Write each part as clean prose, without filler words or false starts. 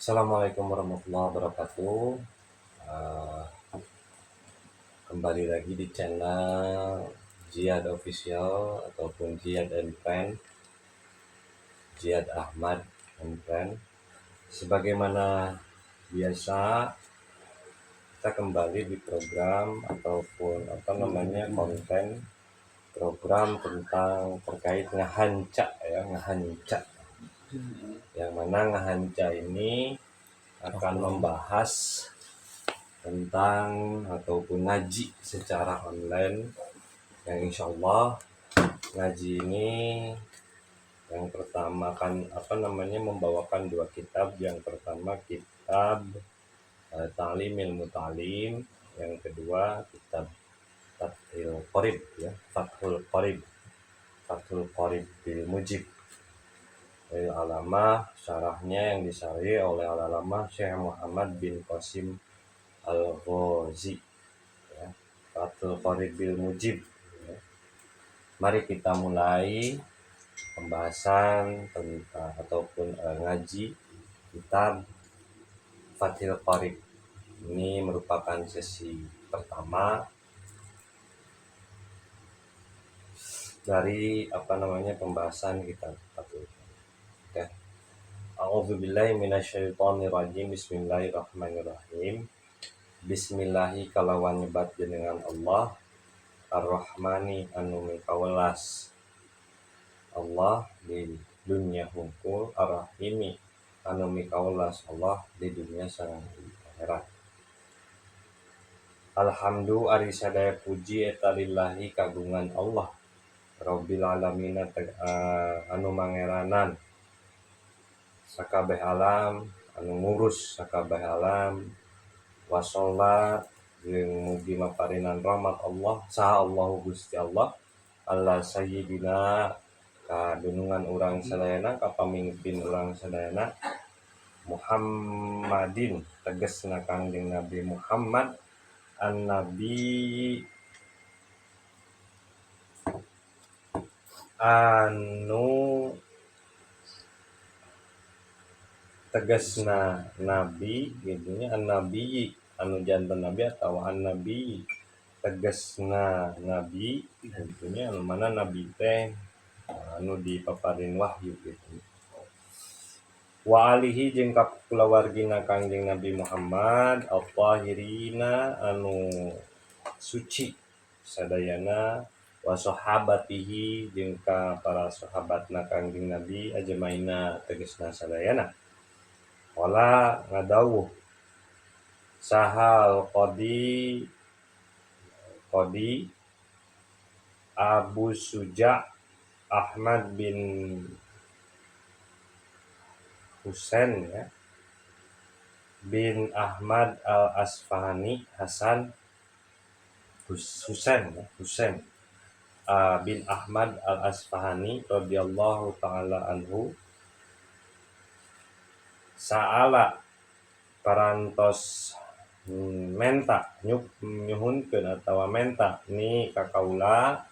Assalamualaikum warahmatullahi wabarakatuh. Eh, Kembali lagi di channel Jihad Official ataupun Jihad and Friend, Jihad Ahmad and Friend. Sebagaimana biasa, kita kembali di program ataupun konten program tentang terkait ngahanca ya, ngahanca. Yang mana ngahanca ini akan membahas tentang ataupun ngaji secara online, yang insya Allah ngaji ini yang pertama kan membawakan dua kitab. Yang pertama kitab Ta'lim Ilmu Ta'lim, yang kedua kitab Fathul Qorib ya, Fathul Qorib bil Mujib. Alamah syarahnya yang disyarih oleh alamah Syekh Muhammad bin Qasim Al-Ghazi ya, Fathul Qorib bil Mujib ya. Mari kita mulai pembahasan tentang ataupun ngaji kitab Fathul Qorib. Ini merupakan sesi pertama dari pembahasan kitab Fathul Qorib. Oke. A'udzubillahi minasyaitonirrajim. Bismillahirrahmanirrahim. Bismillahi kalawan nyebat jenengan Allah Ar-Rahmani anu mikawelas. Allah di dunia hungkul, Ar-Rahimi anu mikawelas Allah di dunia sareng di akhirat. Alhamdu ari sadaya puji eta lillahi kagungan Allah Rabbil alamin anu mangeranan sakabeh alam, anu ngurus sakabeh alam. Wassalat jeung mugi maparinan rahmat Allah saha Allahu Gusti Allah Allah sayyidina ka dunungan urang sadayana, ka pamimpin urang sadayana, Muhammadin tegasna Kangjeng Nabi Muhammad an-nabi anu tegasna nabi gitunya, an-nabi anu janten nabi atau an-nabi tegasna nabi gitunya, anu mana nabi teh anu dipaparin wahyu gitu. Wa alihi jeung kulawargina Kangjeng Nabi Muhammad al-tahirina anu suci sadayana, wa sahabatihi jeung ka para sahabatna Kangjeng Nabi ajmaina tegasna sadayana. Wala ngadawuh sahal qadi Abu Suja Ahmad bin Husain ya, bin Ahmad al-Asfahani Hasan Husain bin Ahmad al-Asfahani radhiyallahu taala anhu sa'ala parantos menta nyuhunkeun atawa menta ni kakaula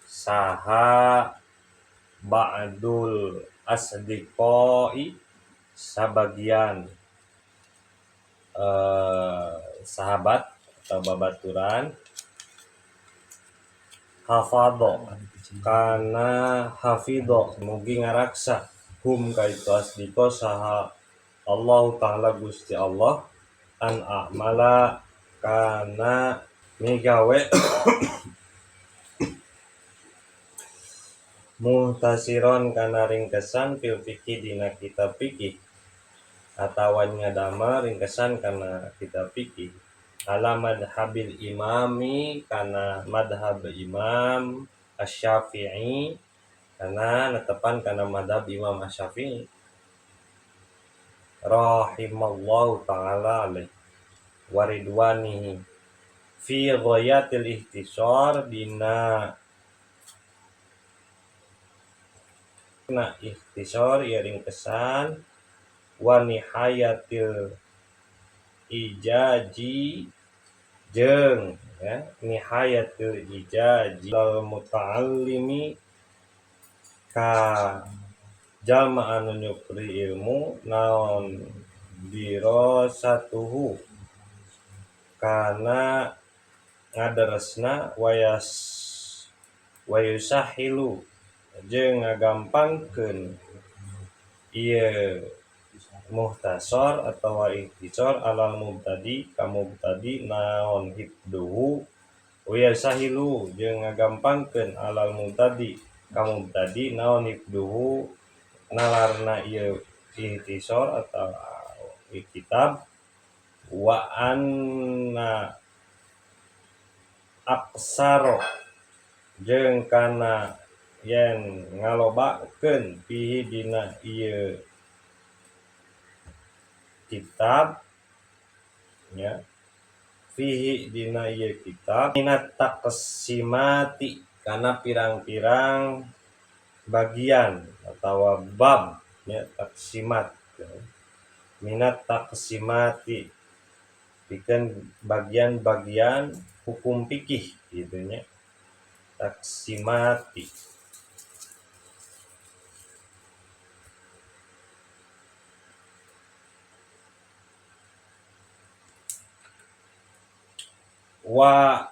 saha ba'dul asdiqai sabagian sahabat atau babaturan hafadho kana hafidho mugi ngaraksa hum kaitu asdiqo saha Allah ta'ala Gusti Allah an a'mala kana migawe muhtasiron kana ringkesan fil fikih dina kitab fikih atawa ngadamel ringkesan kana kitab fikih ala madhabil imami kana madhab imam asy-Syafi'i kana netepan kana madhab Imam Asy-Syafi'i rahimallahu ta'ala alaih waridwanihi fi ghayatil ihtisar dina ihtisar ya ringkesan wa nihayatil ijaji jeung ya nihayatil ijaji lal muta'allimi ka jalma anu nyupri ilmu naon dirosatuhu kana ngaderesna wayusahilu jeung ngagampangkeun ieu muhtasor atawa ikhtisor alal mubtadi ka mubtadi naon hibduhu wayusahilu jeung ngagampangkeun alal mubtadi ka mubtadi naon hibduhu nalarna ieu ikhtisor atau kitab wa anna aksaro jeung kana yen ngalobakeun fihi dina ieu kitab nya fihi dina ieu kitab minat taqsimati kana pirang-pirang bagian atawa bab nya taksimat minat taqsimati pikeun bagian-bagian hukum fikih gitu nya taksimati wa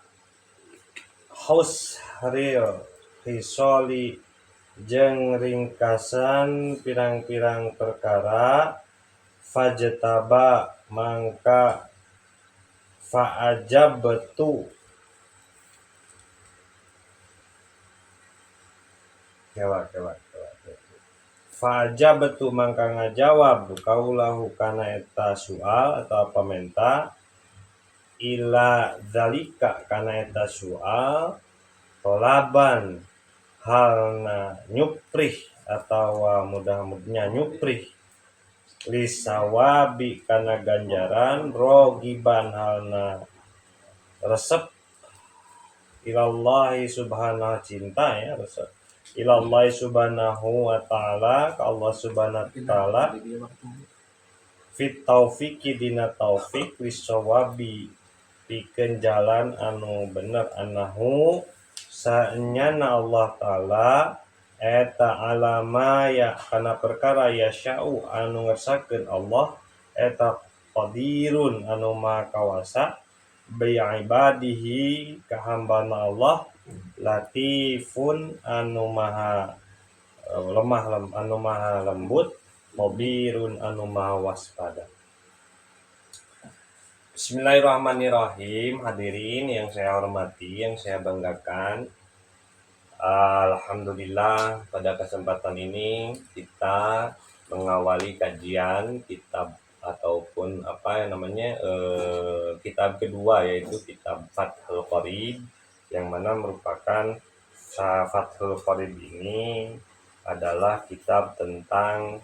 hausril hisoli jeung ringkasan pirang-pirang perkara fajtaba mangka fa'ajabtu fa'ajabtu mangka ngajawab kaulahu kana eta soal atau pamenta ila zalika kana eta soal tolaban halna nyuprih atawa mudah-mudahnya nyuprih lisawabi kana ganjaran rogiban halna resep ilallahi subhanahu cinta ya resep ilallahi subhanahu wa ta'ala ka Allah subhanahu wa ta'ala fit taufiqi dina taufik lisawabi pikeun jalan anu bener anahu sanyana Allah ta'ala eta alama ya kana perkara ya sya'u anu ngersakeun Allah eta qadirun anu maha kawasa bi ibadihi ka hambana Allah latifun anu maha anu maha lembut khabirun anu maha waspada. Bismillahirrahmanirrahim. Hadirin yang saya hormati, yang saya banggakan, alhamdulillah pada kesempatan ini kita mengawali kajian kitab ataupun kitab kedua, yaitu kitab Fathul Qorib, yang mana merupakan Fathul Qorib ini adalah kitab tentang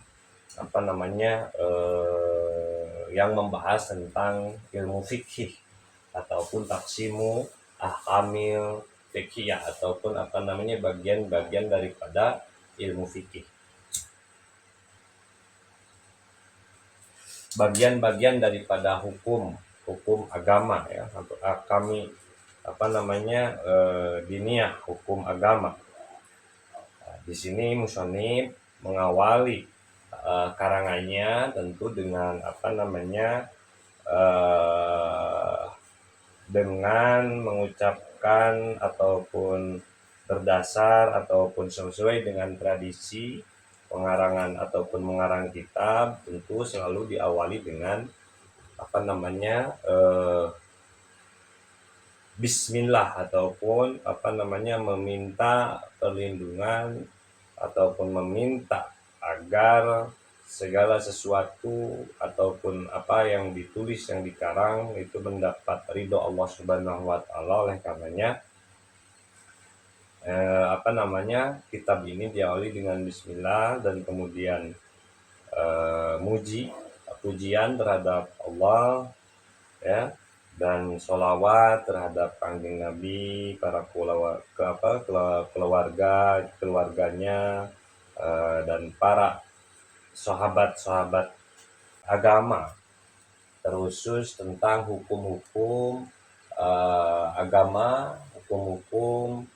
yang membahas tentang ilmu fikih ataupun taksimu ahkamil fikih ataupun bagian-bagian daripada ilmu fikih. Bagian-bagian daripada hukum agama ya, kami diniyah hukum agama. Di sini musonib mengawali karangannya tentu dengan dengan mengucapkan ataupun berdasar ataupun sesuai dengan tradisi pengarangan ataupun mengarang kitab, tentu selalu diawali dengan bismillah ataupun meminta perlindungan ataupun meminta agar segala sesuatu ataupun apa yang ditulis, yang dikarang itu mendapat ridho Allah Subhanahu wa ta'ala. Oleh karenanya kitab ini diawali dengan bismillah dan kemudian pujian terhadap Allah ya, dan sholawat terhadap kanjeng Nabi, para keluarganya dan para sahabat-sahabat agama, terkhusus tentang hukum-hukum agama, hukum-hukum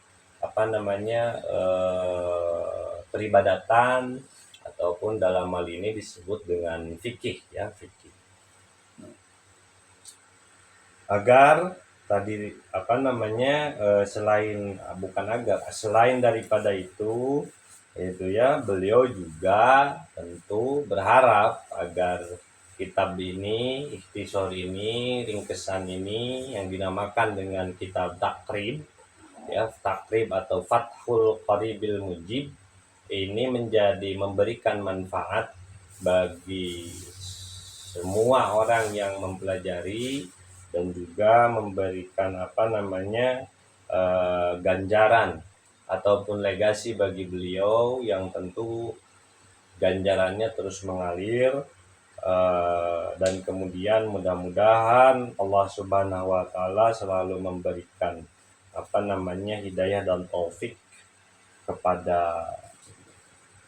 peribadatan ataupun dalam hal ini disebut dengan fikih ya, fikih. agar tadi selain daripada itu ya beliau juga tentu berharap agar kitab ini, ikhtisar ini, ringkesan ini yang dinamakan dengan kitab takrib ya, takrib atau Fathul Qaribil Mujib ini memberikan manfaat bagi semua orang yang mempelajari dan juga memberikan ganjaran ataupun legasi bagi beliau yang tentu ganjarannya terus mengalir, dan kemudian mudah-mudahan Allah Subhanahu wa taala selalu memberikan hidayah dan taufik kepada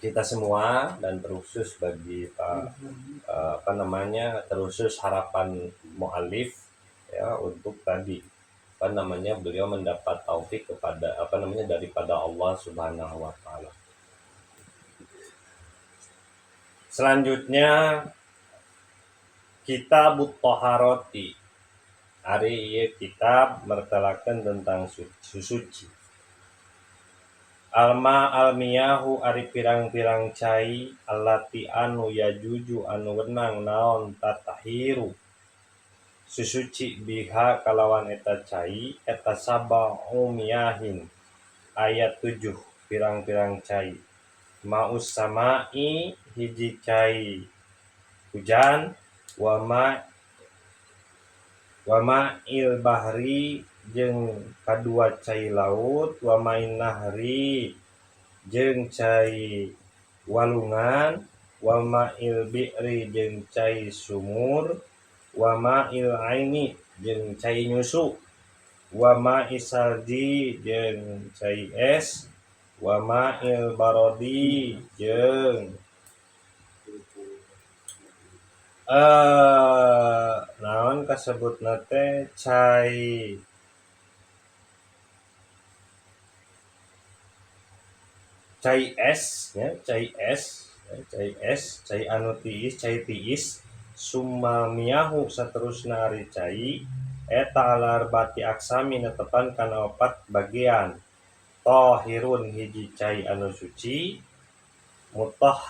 kita semua, dan terkhusus bagi terkhusus harapan mu'alif ya, untuk tadi beliau mendapat taufik kepada daripada Allah Subhanahu wa taala. Selanjutnya Kitabut Thaharati. Hari ieu kitab mertelakeun tentang suci. Alma almiyahu ari pirang-pirang cai allati anu yajuju anu wenang naon tatahiru susuci biha kalawan eta cai eta sab'u miyahin ayat 7 pirang-pirang cai maus samai hiji cai hujan wama il bahri jeung kadua cai laut wamain nahri jeung cai walungan wama il bi'ri jeung cai sumur wama il aini jeung cai nyusu wama isaldi jeung cai es wama il barodi jeung naon kasebutna teh cai es ya, cai anu tiis, cai tiis summa miyahu saterusna ari cai eta alar bati aksami netepan kana 4 bagian tahirun hiji cai anu suci mutahhirun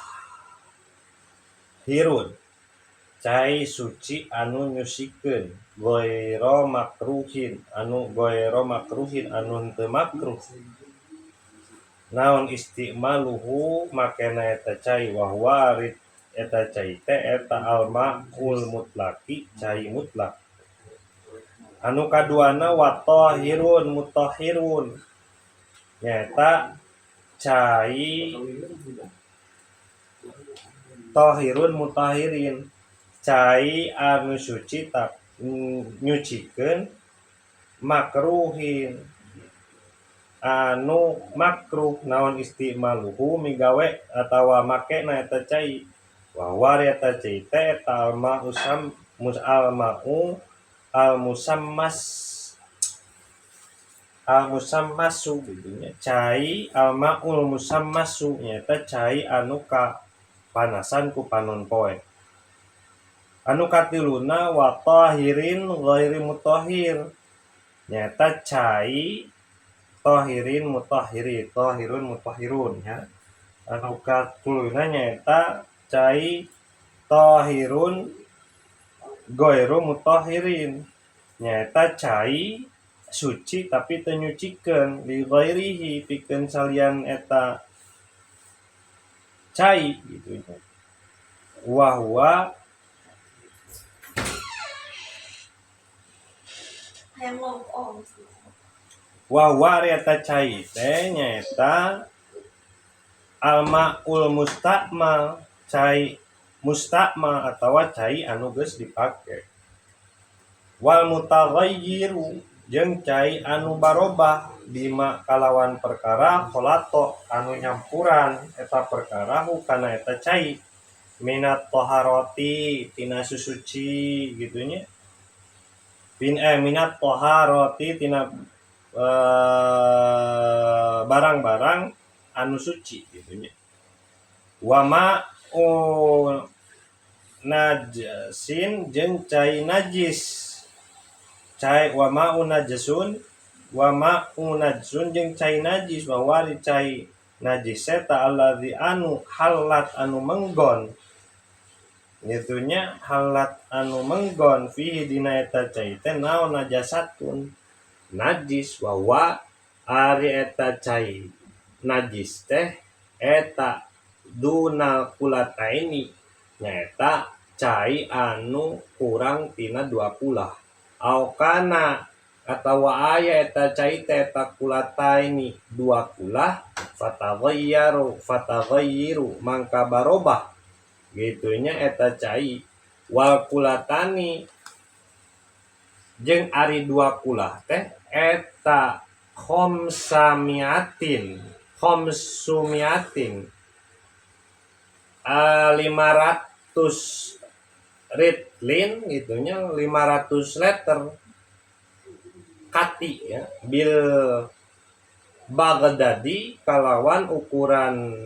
cai suci anu nyusikeun goiro makruhin anu henteu makruh naon istimaluhu makena eta cai wahwa eta cai teh eta almaul mutlaki cai mutlak anu kaduana wa tahirun mutahhirun nyaeta cai tahirun mutahirin cai anu suci tak nyucikeun makruhin anu makruh naon istimaluhu migawe atawa makena eta cai wa eta cai teh eta alma'u al-musammasu gitu cai alma'ul musammasu nyaeta cai anu kapanasan ku panon poe. Anu katiluna wa tahirin ghairi mutahhir nyaeta cai tahirun mutahhirun ya. Anu katuluna nyaeta cai tahirun ghairu mutahhirin nyaeta cai suci tapi teu nyucikeun li ghairihi pikeun salian eta cai gitu ya. Wahwa eta cai teh nyaeta almaul mustakmal cai mustakmal atawa cai anu geus dipake wal mutaghayyiru jeung cai anu barobah bima kalawan perkara kholato anu nyampuran eta perkara kana eta cai minat toharoti tina susuci gitunya minat toharoti tina barang-barang anu suci gitunya wama najasin jeung cai najis cai wa ma'un najasun jeung cai najis wawari cai najis eta alladzi anu halat anu menggon gitunya halat anu menggon fihi dina eta cai teh naon najasatun najis wawa ari eta cai najis teh eta duna kulataini nyaeta cai anu kurang tina 20 aukana atawa aya eta cai teh eta kulataini 20 fatagayyiru mangka barobah gitunya eta cai wal kulatani jeung ari 20 teh eta khomsumiatin 500 ritlin gitunya 500 liter kati ya bil Baghdadi kalawan ukuran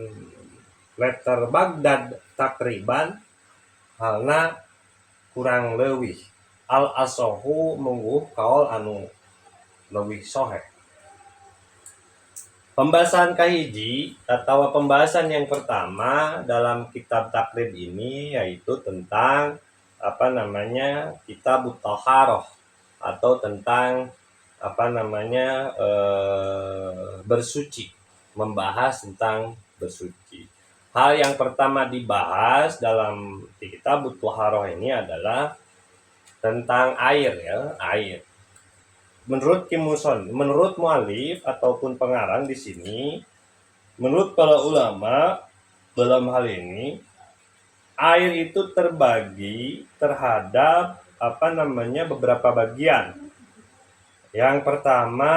liter Baghdad takriban halna kurang leuwih al asohu mungguh kaol anu leuwih sohe. Pembahasan kahiji atau pembahasan yang pertama dalam kitab takrib ini yaitu tentang kitab Thaharah atau tentang bersuci, membahas tentang bersuci. Hal yang pertama dibahas dalam kitab Thaharah ini adalah tentang air ya, air. Menurut mu'allif ataupun pengarang di sini, menurut para ulama dalam hal ini, air itu terbagi terhadap beberapa bagian. Yang pertama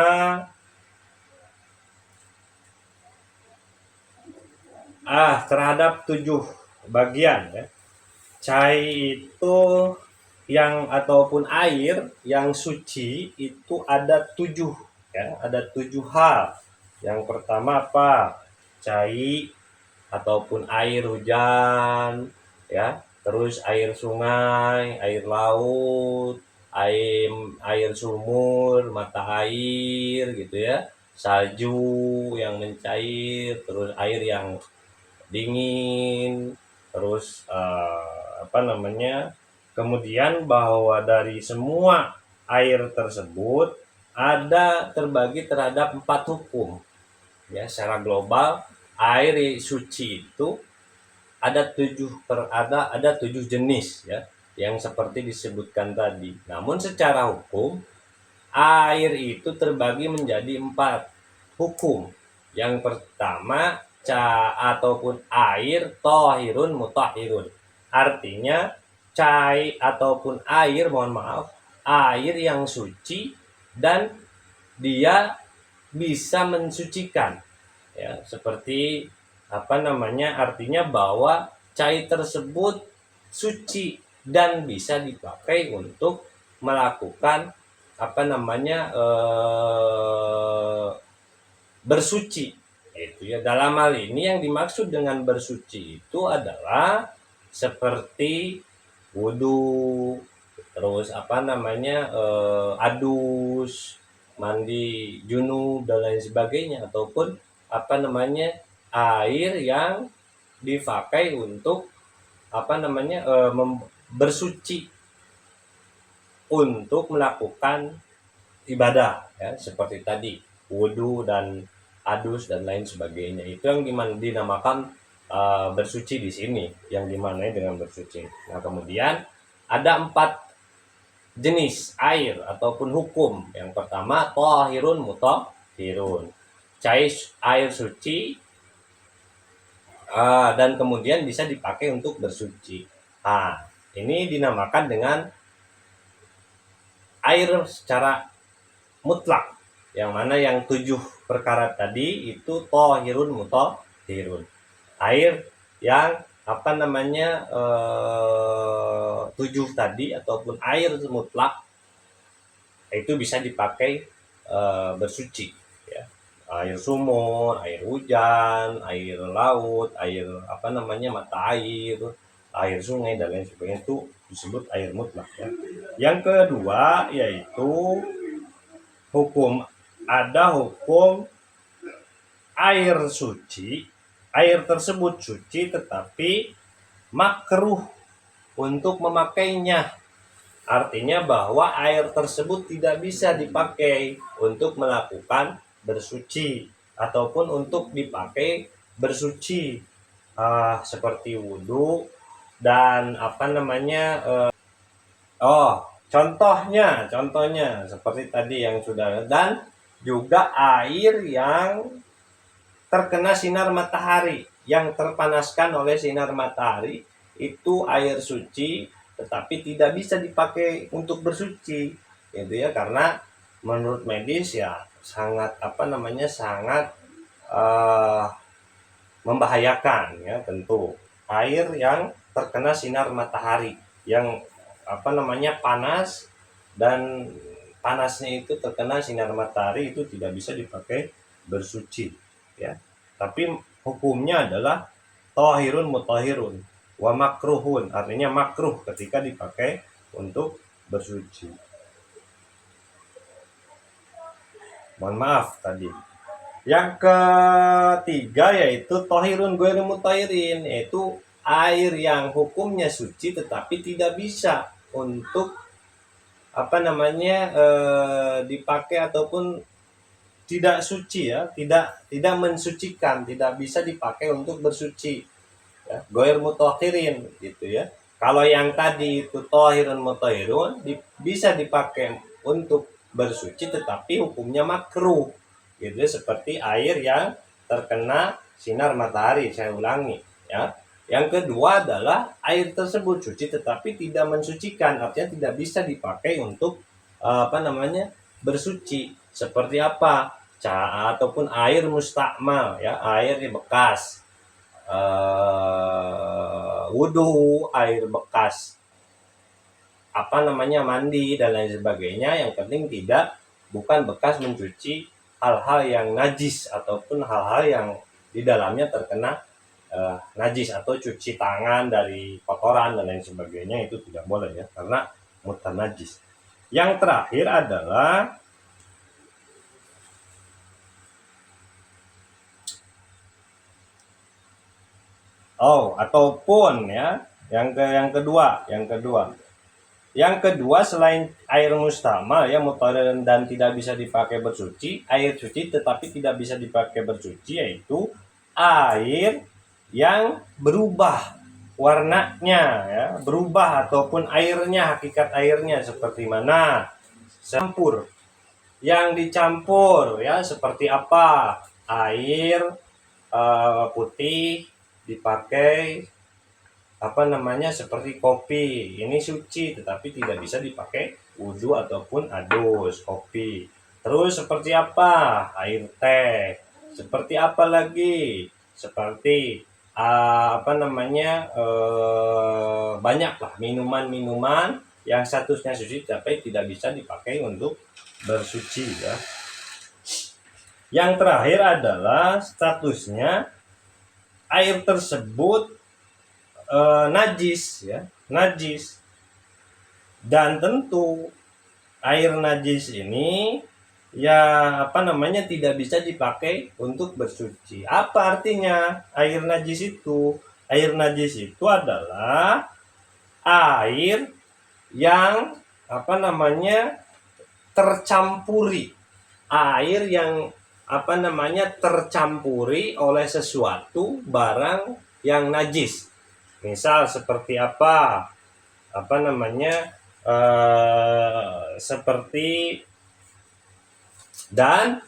terhadap 7 bagian ya. Cai itu yang ataupun air yang suci itu ada 7 ya, ada 7 hal. Yang pertama apa? Cai ataupun air hujan ya, terus air sungai, air laut, air sumur, mata air gitu ya, salju yang mencair, terus air yang dingin, terus kemudian bahwa dari semua air tersebut ada terbagi terhadap 4 hukum ya. Secara global air suci itu ada 7 jenis ya, yang seperti disebutkan tadi. Namun secara hukum air itu terbagi menjadi 4 hukum. Yang pertama ataupun air thahirun mutahhirun. Artinya cai ataupun air, air yang suci dan dia bisa mensucikan ya, seperti artinya bahwa cai tersebut suci dan bisa dipakai untuk melakukan bersuci itu ya. Dalam hal ini yang dimaksud dengan bersuci itu adalah seperti wudu, terus adus, mandi junub dan lain sebagainya, ataupun air yang dipakai untuk bersuci untuk melakukan ibadah ya, seperti tadi wudu dan adus dan lain sebagainya. Itu yang dinamakan bersuci di sini, yang dimanai dengan bersuci. Nah, kemudian ada 4 jenis air ataupun hukum. Yang pertama thahirun mutahhirun, air suci dan kemudian bisa dipakai untuk bersuci. Ini dinamakan dengan air secara mutlak, yang mana yang 7 perkara tadi itu thahirun mutahhirun. Air yang 7 tadi ataupun air mutlak itu bisa dipakai bersuci ya. Air sumur, air hujan, air laut, air mata air, air sungai dan lain sebagainya, itu disebut air mutlak ya. Yang kedua yaitu hukum air suci. Air tersebut suci tetapi makruh untuk memakainya. Artinya bahwa air tersebut tidak bisa dipakai untuk melakukan bersuci ataupun untuk dipakai bersuci, seperti wudhu dan contohnya seperti tadi yang sudah, dan juga air yang terkena sinar matahari, yang terpanaskan oleh sinar matahari, itu air suci tetapi tidak bisa dipakai untuk bersuci gitu ya, karena menurut medis ya sangat sangat membahayakan ya. Tentu air yang terkena sinar matahari yang panas, dan panasnya itu terkena sinar matahari, itu tidak bisa dipakai bersuci ya. Tapi hukumnya adalah tohirun mutahirun wa makruhun, artinya makruh ketika dipakai untuk bersuci. Mohon maaf tadi. Yang ketiga yaitu tohirun ghairu mutahirin, yaitu air yang hukumnya suci tetapi tidak bisa untuk dipakai ataupun tidak suci ya, tidak mensucikan, tidak bisa dipakai untuk bersuci ya, ghairu mutahirin gitu ya. Kalau yang tadi itu tohirun mutahirun bisa dipakai untuk bersuci tetapi hukumnya makruh gitu, seperti air yang terkena sinar matahari. Saya ulangi ya. Yang kedua adalah air tersebut suci tetapi tidak mensucikan, artinya tidak bisa dipakai untuk bersuci. Seperti apa? Ataupun air mustakmal ya, air bekas wudhu, air bekas mandi dan lain sebagainya. Yang penting bukan bekas mencuci hal-hal yang najis ataupun hal-hal yang di dalamnya terkena najis, atau cuci tangan dari kotoran dan lain sebagainya, itu tidak boleh ya, karena mutanajis. Yang terakhir adalah ataupun ya, yang kedua selain air mustamal ya, mutahhar dan tidak bisa dipakai bersuci, air suci tetapi tidak bisa dipakai bersuci, yaitu air yang berubah warnanya ya, berubah ataupun airnya, hakikat airnya seperti mana? Campur. Yang dicampur ya seperti apa? Air putih dipakai seperti kopi, ini suci tetapi tidak bisa dipakai wudhu ataupun adus kopi. Terus seperti apa? Air teh. Seperti apa lagi? Seperti banyaklah minuman-minuman yang statusnya suci tapi tidak bisa dipakai untuk bersuci ya. Yang terakhir adalah statusnya air tersebut najis ya, najis. Dan tentu air najis ini ya tidak bisa dipakai untuk bersuci. Apa artinya air najis itu? Air najis itu adalah air yang tercampuri, air yang tercampuri oleh sesuatu barang yang najis. Misal seperti apa? Seperti, dan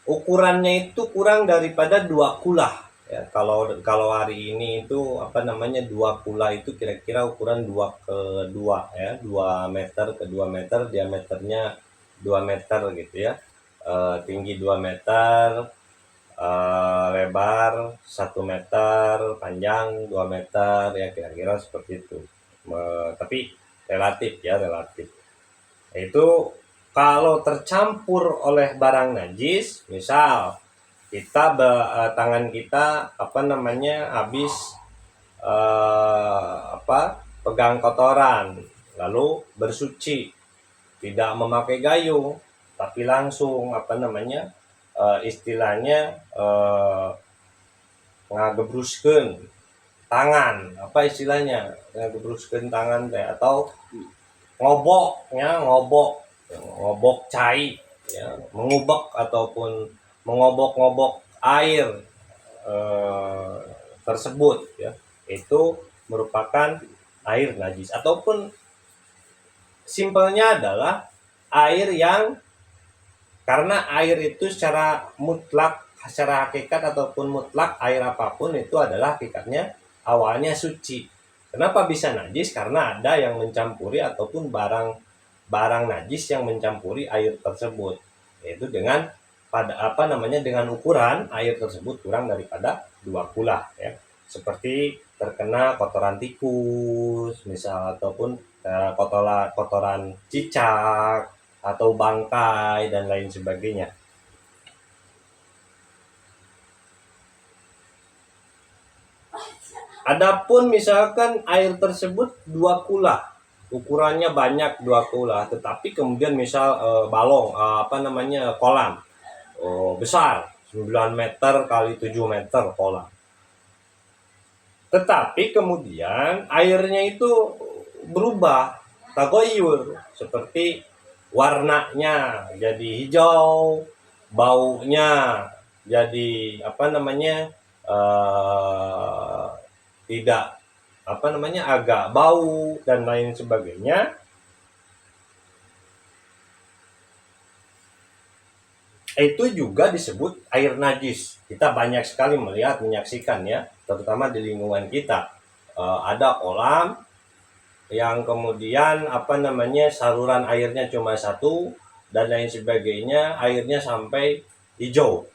ukurannya itu kurang daripada 2 kula ya. Kalau hari ini itu 2 kula itu kira-kira ukuran 2 ke 2 ya, 2 meter ke 2 meter, diameternya 2 meter gitu ya. Tinggi 2 meter, lebar 1 meter, panjang 2 meter ya, kira-kira seperti itu. Tapi relatif ya, relatif. Itu kalau tercampur oleh barang najis, misal tangan kita habis pegang kotoran, lalu bersuci, tidak memakai gayung, tapi langsung istilahnya ngagebruskeun tangan, apa istilahnya, ngagebruskeun tangan teh, atau ngobok cai ya, mengubek ataupun mengobok-ngobok air eh, tersebut ya, itu merupakan air najis, ataupun simpelnya adalah air yang, karena air itu secara mutlak, secara hakikat ataupun mutlak, air apapun itu adalah hakikatnya awalnya suci. Kenapa bisa najis? Karena ada yang mencampuri ataupun barang najis yang mencampuri air tersebut. Yaitu dengan dengan ukuran air tersebut kurang daripada 2 kula ya. Seperti terkena kotoran tikus misal, ataupun kotoran cicak atau bangkai dan lain sebagainya. Adapun misalkan air tersebut 2 kula, ukurannya banyak 2 kula, tetapi kemudian misal kolam besar 9 meter kali 7 meter kolam. Tetapi kemudian airnya itu berubah, tagoyur, seperti warnanya jadi hijau, baunya jadi tidak agak bau dan lain sebagainya. Itu juga disebut air najis. Kita banyak sekali menyaksikan ya, terutama di lingkungan kita. Ada kolam yang kemudian saluran airnya cuma satu dan lain sebagainya, airnya sampai hijau.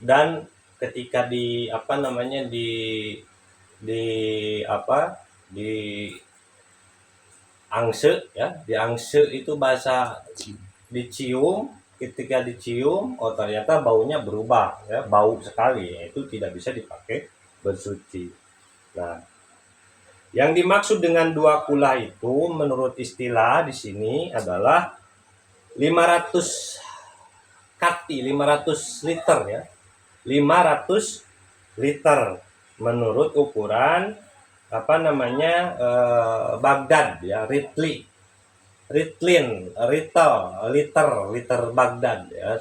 Dan ketika di angse ya, di angse itu bahasa dicium, ketika dicium ternyata baunya berubah ya, bau sekali, itu tidak bisa dipakai bersuci. Nah, yang dimaksud dengan 2 kula itu menurut istilah di sini adalah 500 kati, 500 liter ya. 500 liter menurut ukuran Baghdad ya, liter Baghdad ya,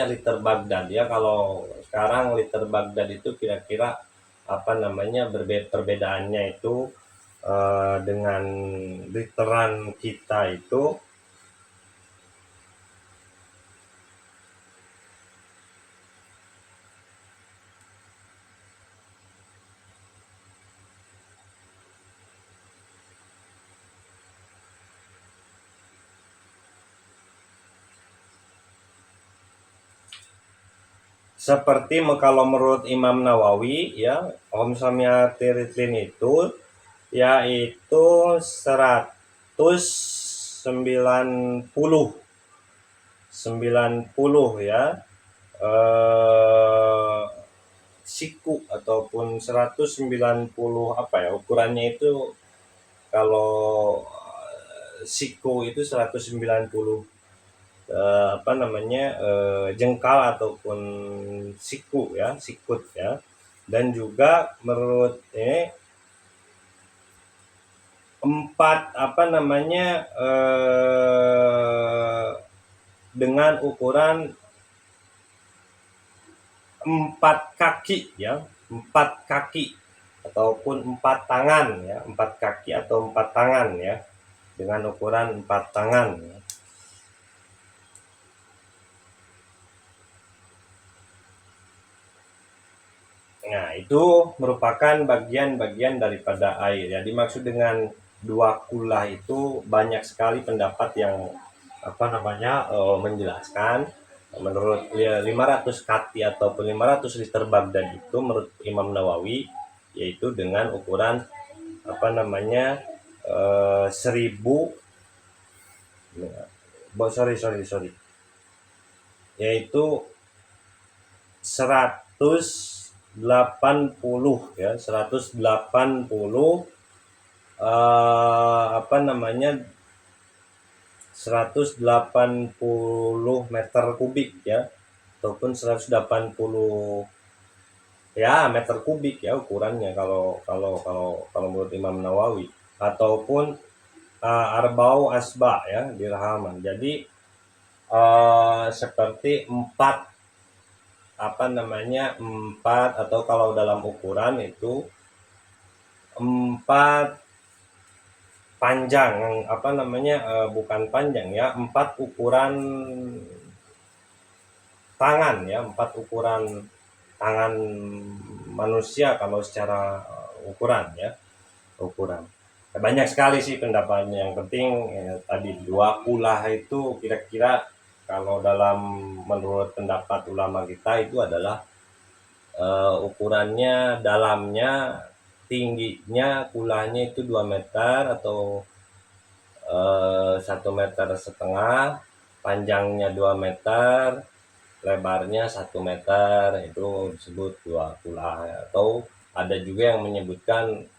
liter Baghdad ya. Kalau sekarang liter Baghdad itu kira-kira perbedaannya itu dengan literan kita itu seperti kalau menurut Imam Nawawi ya, Homsamnya Tiritlin itu yaitu 190 ya, siku ataupun 190 ukurannya itu. Kalau siku itu 190 jengkal ataupun siku ya, sikut ya. Dan juga menurut dengan ukuran 4 kaki ya, 4 kaki ataupun 4 tangan ya, 4 kaki atau 4 tangan ya, dengan ukuran 4 tangan ya. Nah, itu merupakan bagian-bagian daripada air ya. Dimaksud dengan 2 kula itu banyak sekali pendapat yang menjelaskan. Menurut 500 kati ataupun 500 liter Baghdad itu menurut Imam Nawawi yaitu dengan ukuran 1000 yaitu 100 ya, 180 meter kubik ya, ataupun 180 ya meter kubik ya ukurannya kalau menurut Imam Nawawi, ataupun arbau asba ya dirhaman. Jadi seperti empat atau kalau dalam ukuran itu 4 panjang, bukan panjang ya, 4 ukuran tangan ya, 4 ukuran tangan manusia kalau secara ukuran ya, ukuran. Banyak sekali sih pendapatnya, yang penting tadi 2 kulah itu kira-kira kalau dalam menurut pendapat ulama kita itu adalah ukurannya dalamnya, tingginya kulahnya itu 2 meter atau 1,5 meter, panjangnya 2 meter, lebarnya 1 meter, itu disebut 2 kulah. Atau ada juga yang menyebutkan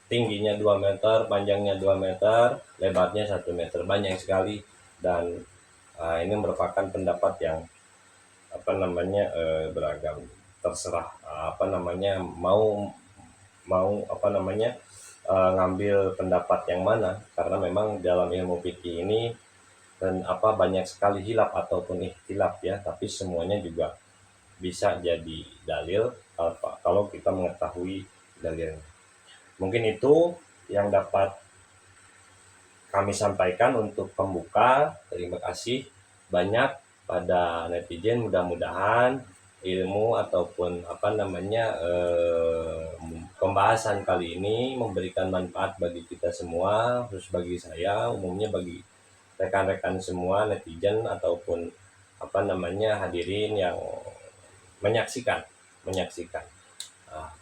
tingginya 2 meter, panjangnya 2 meter, lebarnya 1 meter. Banyak sekali, dan ini merupakan pendapat yang beragam. Terserah ngambil pendapat yang mana, karena memang dalam ilmu fikih ini dan banyak sekali hilaf ataupun ikhtilaf ya, tapi semuanya juga bisa jadi dalil kalau kita mengetahui dalilnya. Mungkin itu yang dapat kami sampaikan untuk pembuka. Terima kasih banyak pada netizen, mudah-mudahan ilmu ataupun pembahasan kali ini memberikan manfaat bagi kita semua, khusus bagi saya, umumnya bagi rekan-rekan semua netizen ataupun hadirin yang menyaksikan.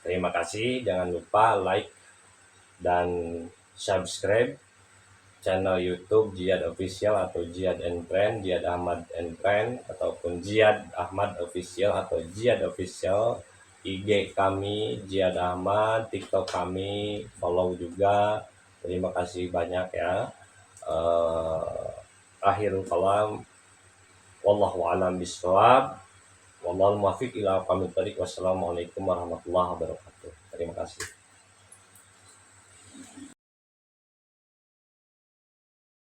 Terima kasih, jangan lupa like dan subscribe channel YouTube Jihad Official atau Jihad and Friend, Jihad Ahmad and Friend, ataupun Jihad Ahmad Official atau Jihad Official. IG kami Jihad Ahmad, TikTok kami, follow juga. Terima kasih banyak ya. Akhirul kalam, wallahu a'lam bishawab, wallahul muwaffiq ila aqwamit thoriq. Wassalamualaikum warahmatullahi wabarakatuh. Terima kasih.